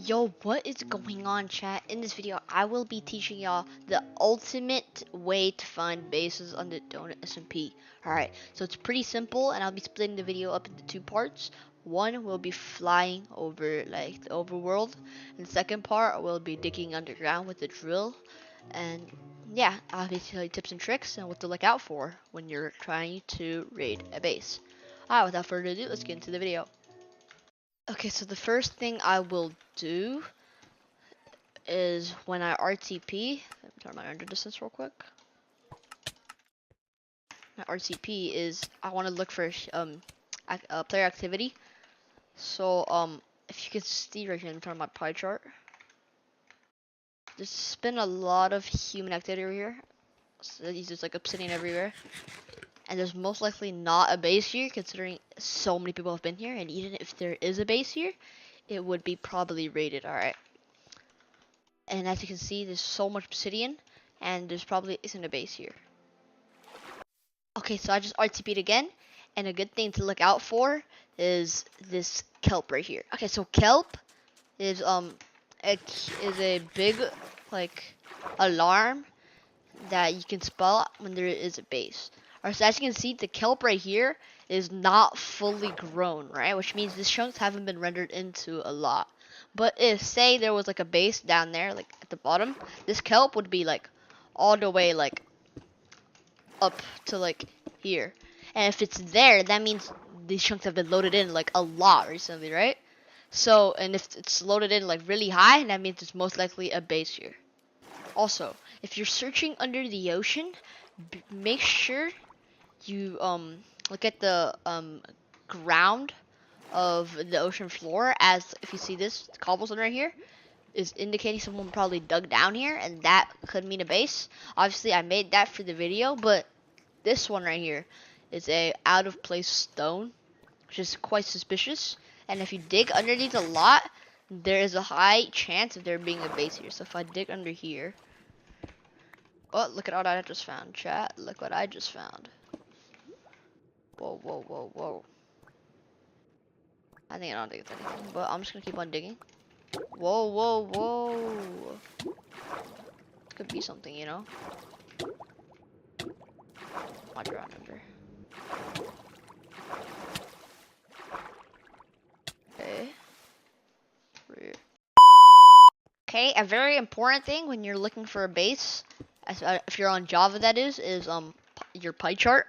Yo, what is going on, chat? In this video, I will be teaching y'all the ultimate way to find bases on the Donut SMP. Alright, so it's pretty simple, and I'll be splitting the video up into two parts. One will be flying over like the overworld, and the second part will be digging underground with the drill. And yeah, I'll be telling you tips and tricks and what to look out for when you're trying to raid a base. Alright, without further ado, let's get into the video. Okay, so the first thing I will do is when I RTP, let me turn my render distance real quick. My RTP is I want to look for player activity. So if you can see right here in front of my pie chart, there's been a lot of human activity over here. So there's like obsidian everywhere, and there's most likely not a base here considering so many people have been here. And even if there is a base here, it would be probably raided. All right. And as you can see, there's so much obsidian, and there's probably isn't a base here. Okay, so I just RTP'd again, and a good thing to look out for is this kelp right here. Okay, so kelp is a big like alarm that you can spell when there is a base. Alright, so as you can see, the kelp right here is not fully grown, right? Which means these chunks haven't been rendered into a lot. But if, say, there was like a base down there, like at the bottom, this kelp would be like all the way like up to like here. And if it's there, that means these chunks have been loaded in like a lot recently, right? So, and if it's loaded in like really high, that means it's most likely a base here. Also, if you're searching under the ocean, make sure you look at the ground of the ocean floor, as if you see this cobblestone right here is indicating someone probably dug down here, and that could mean a base. Obviously I made that for the video, but this one right here is a out of place stone, which is quite suspicious, and if you dig underneath a lot, there is a high chance of there being a base here. So if I dig under here, oh, look at all that I just found, chat. Look what I just found. Whoa, whoa, whoa, whoa. I don't think it's anything, but I'm just gonna keep on digging. Whoa, whoa, whoa. It could be something, you know? I'll draw a number. Okay. Okay, a very important thing when you're looking for a base, if you're on Java that is your pie chart.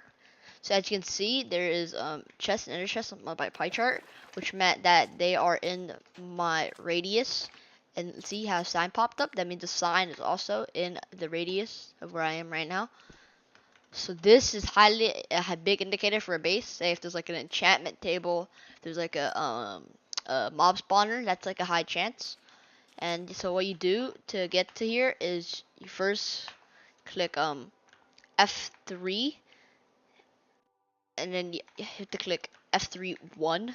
So as you can see, there is chest and inner chest on my pie chart, which meant that they are in my radius. And see how a sign popped up? That means the sign is also in the radius of where I am right now. So this is highly a big indicator for a base. Say if there's like an enchantment table, there's like a mob spawner, that's like a high chance. And so what you do to get to here is you first click F3, and then you have to click F3-1.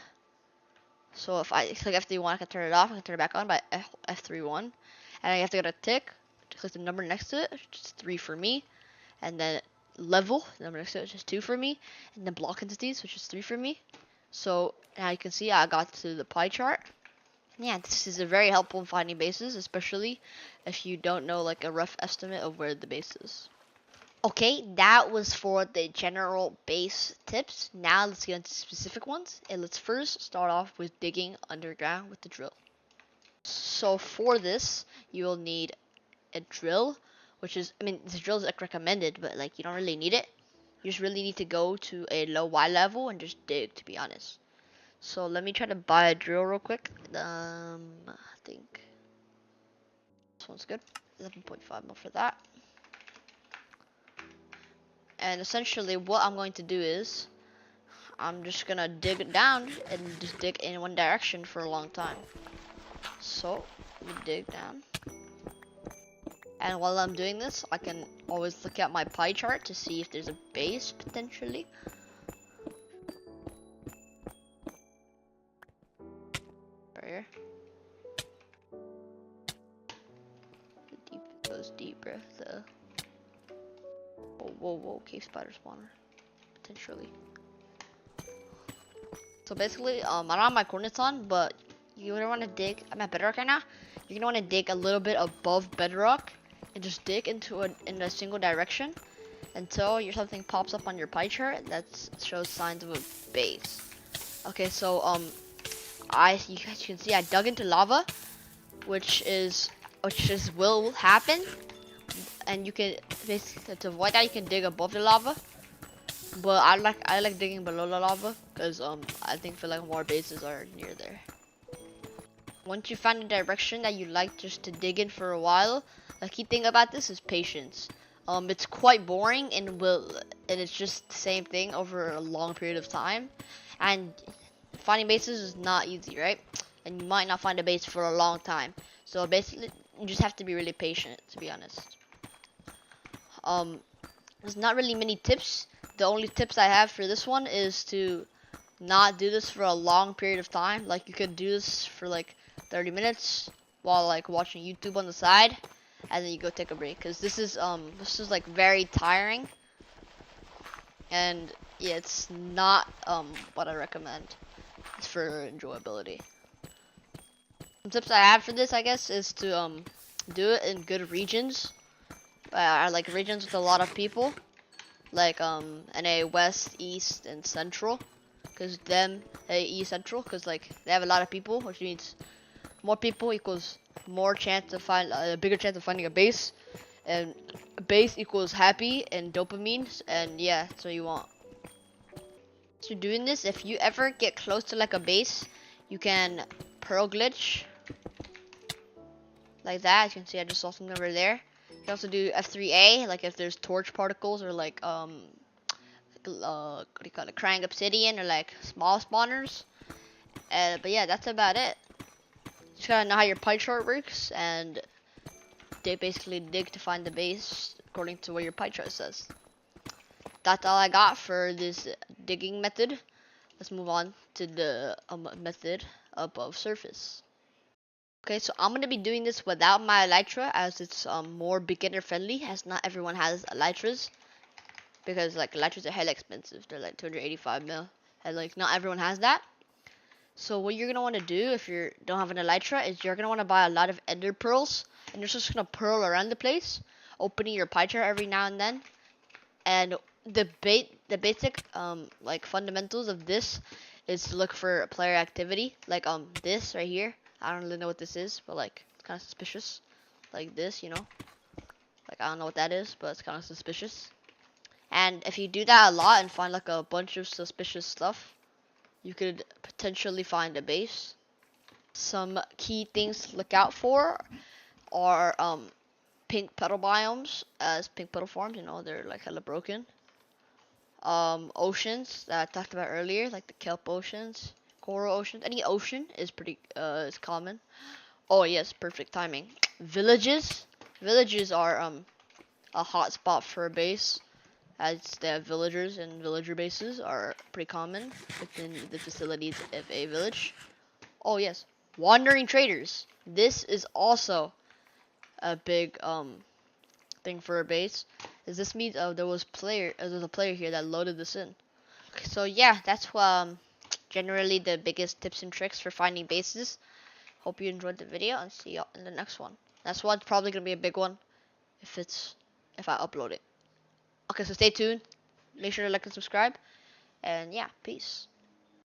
So if I click F3-1, I can turn it off. I can turn it back on by F3-1, and you have to get a tick to click the number next to it, which is 3 for me, and then level, the number next to it, which is 2 for me, and then block entities, which is 3 for me. So now you can see I got to the pie chart. Yeah, this is a very helpful in finding bases, especially if you don't know like a rough estimate of where the base is. Okay, that was for the general base tips. Now let's get into specific ones, and let's first start off with digging underground with the drill. So for this, you will need a drill, which is, I mean, this drill is like recommended, but like you don't really need it. You just really need to go to a low Y level and just dig, to be honest. So let me try to buy a drill real quick. I think this one's good. 11.5 mil for that. And essentially what I'm going to do is I'm just gonna dig down and just dig in one direction for a long time. So let me dig down. And while I'm doing this, I can always look at my pie chart to see if there's a base potentially. Right here. It goes deep, bro. Whoa, whoa, whoa, cave spider spawner. Potentially. So basically, I don't have my coordinates on, but you're gonna want to dig. I'm at bedrock right now. You're gonna want to dig a little bit above bedrock and just dig in a single direction until something pops up on your pie chart that shows signs of a base. Okay, so you guys can see I dug into lava, which will happen, and you can basically to avoid that you can dig above the lava. But I like digging below the lava because I feel like more bases are near there. Once you find a direction that you like just to dig in for a while, the key thing about this is patience. It's quite boring and it's just the same thing over a long period of time, and finding bases is not easy, right? And you might not find a base for a long time. So basically, you just have to be really patient, to be honest. There's not really many tips. The only tips I have for this one is to not do this for a long period of time. Like you could do this for like 30 minutes while like watching YouTube on the side, and then you go take a break. Cause this is like very tiring, and yeah, it's not what I recommend. It's for enjoyability. Some tips I have for this, I guess, is to do it in good regions. Like regions with a lot of people, like NA West, East, and Central, cause East Central, cause like they have a lot of people, which means more people equals more chance to find a bigger chance of finding a base, and a base equals happy and dopamine, and yeah, that's what you want. So doing this, if you ever get close to like a base, you can pearl glitch like that. As you can see, I just saw something over there. You can also do F3A, like if there's torch particles or like what do you call it, crying obsidian or like small spawners. But yeah, that's about it. Just gotta know how your pie chart works, and they basically dig to find the base according to what your pie chart says. That's all I got for this digging method. Let's move on to the method above surface. Okay, so I'm gonna be doing this without my elytra, as it's more beginner friendly, as not everyone has elytras, because like elytras are hella expensive. They're like 285 mil, and like not everyone has that. So what you're gonna want to do if you don't have an elytra is you're gonna want to buy a lot of ender pearls, and you're just gonna pearl around the place, opening your pie chart every now and then. And the basic like fundamentals of this is to look for player activity, like this right here. I don't really know what this is, but like it's kind of suspicious. Like this, you know, like I don't know what that is, but it's kind of suspicious. And if you do that a lot and find like a bunch of suspicious stuff, you could potentially find a base. Some key things to look out for are pink petal biomes, as pink petal forms, you know, they're like hella broken. Oceans that I talked about earlier, like the kelp oceans, coral oceans. Any ocean is pretty is common. Oh yes, perfect timing. Villages are a hot spot for a base, as they have villagers, and villager bases are pretty common within the facilities of a village. Oh yes, wandering traders. This is also a big thing for a base. Is this means there's a player here that loaded this in. Okay, so yeah, that's generally the biggest tips and tricks for finding bases. Hope you enjoyed the video, and see you in the next one. Next one's probably gonna be a big one if I upload it. Okay, so stay tuned. Make sure to like and subscribe, and yeah, peace.